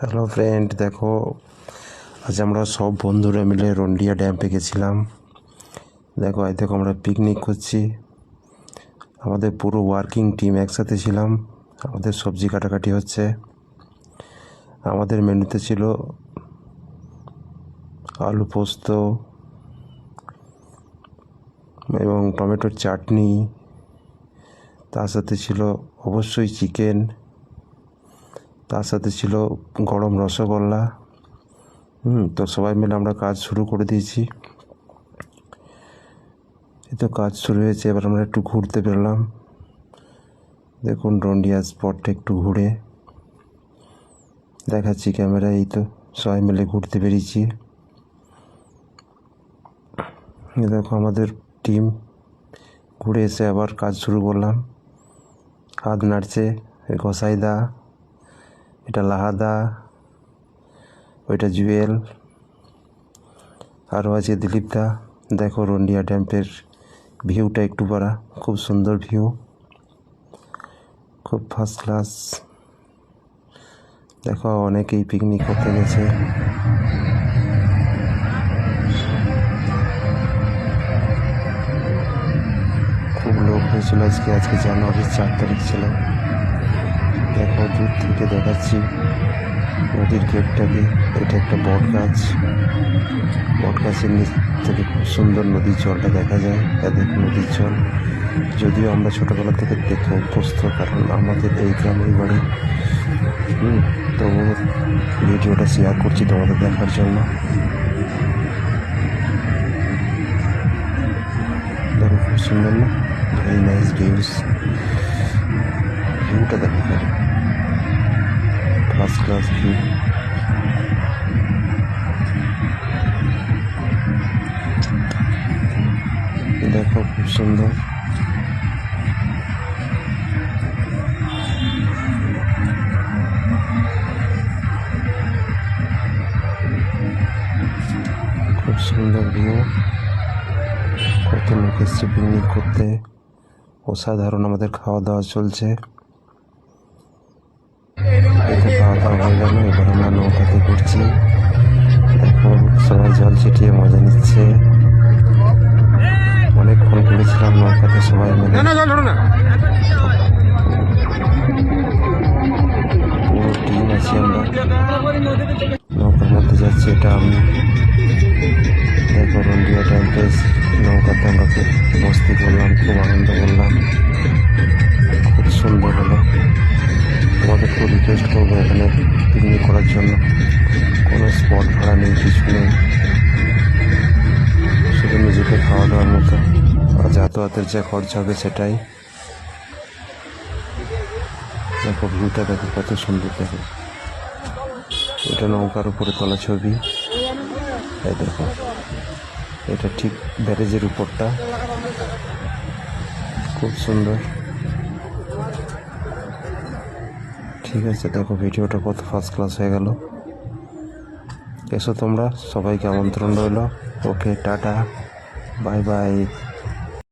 Hello friend, দেখো আজ আমরা সব বন্ধুরা মিলে রন্ডিয়া ড্যামে গেছিলাম। দেখো আমরা পিকনিক করছি। আমাদের পুরো ওয়ার্কিং টিম একসাথে ছিলাম। আমাদের সবজি কাটাকাটি হচ্ছে। আমাদের মেনুতে ছিল আলু পোস্ত এবং টমেটোর চাটনি, তার সাথে ছিল অবশ্যই চিকেন, তার সাথে ছিল গরম রসগোল্লা। তো সবাই মিলে আমরা কাজ শুরু করে দিয়েছি। এই তো কাজ শুরু হয়েছে। এবার আমরা একটু ঘুরতে বেরোলাম। দেখুন রন্ডিয়া স্পটটা একটু ঘুরে দেখাচ্ছি ক্যামেরায়। এই তো সবাই মিলে ঘুরতে বেরিয়েছি। দেখো আমাদের টিম ঘুরে এসে আবার কাজ শুরু করলাম। হাত নাড়ছে গোসাইদা, এটা লাহাদা, ওইটা জুয়েল, আরও আছে দিলীপদা। দেখো রন্ডিয়া ড্যামের ভিউটা একটু পড়া, খুব সুন্দর ভিউ, খুব ফার্স্ট ক্লাস। দেখো অনেকেই পিকনিক করতে গেছে। খুব লোক হয়েছিল আজকে জানুয়ারির 4 তারিখ ছিল। দেখো দূর থেকে দেখাচ্ছি নদীর গেটটাকে। এটা একটা বট গাছ, বট গাছের নিচ থেকে খুব সুন্দর নদীর জলটা দেখা যায়। দেখো নদীর জল, যদিও আমরা ছোটোবেলা থেকে দেখে অভ্যস্ত, কারণ আমাদের এই গ্রামের বাড়ি। তবু ভিডিওটা শেয়ার করছি তোমাদের দেখার জন্য। দেখো খুব সুন্দর না, ভেরি নাইস ভিউটা দেখো, ফার্স্ট ক্লাস ভিউ। দেখো খুব সুন্দর। খুব সুন্দর ভিউ। কত লোক এসছে পিকনিক করতে। অসাধারণ আমাদের খাওয়া দাওয়া চলছে। খাওয়া দাওয়া হয়ে গেল, এবার আমরা নৌকাতে ঘুরছি। দেখো সবাই জল ছিটিয়ে মজা নিচ্ছে। অনেকক্ষণ ঘুরেছিলাম নৌকাতে সবাই মিলে। পুরো টিম আছি আমরা, নৌকার মধ্যে যাচ্ছি। এটা আমি। দেখো রন্ডিয়া ড্যামে নৌকাতে আমরা খুব মস্তি করলাম, খুব আনন্দ করলাম, খুব সুন্দর হলো। তোমাদেরকেও রিকোয়েস্ট করবো এখানে পিকনিক করার জন্য। কোনো স্পট ভাড়া নেই, কিছু নেই, শুধু নিজেকে খাওয়া দাওয়ার মতো, আর যাতায়াতের যে খরচা হবে সেটাই। দেখো ভিউটা দেখো কত সুন্দর। দেখো এটা নৌকার উপরে তোলা ছবি। এই দেখো এটা ঠিক ব্যারেজের উপরটা, খুব সুন্দর। ঠিক আছে, দেখো ভিডিওটা কত ফার্স্ট ক্লাস হয়ে গেল। এসো তোমরা, সবাইকে আমন্ত্রণ রইল। ওকে, টাটা, বাই বাই।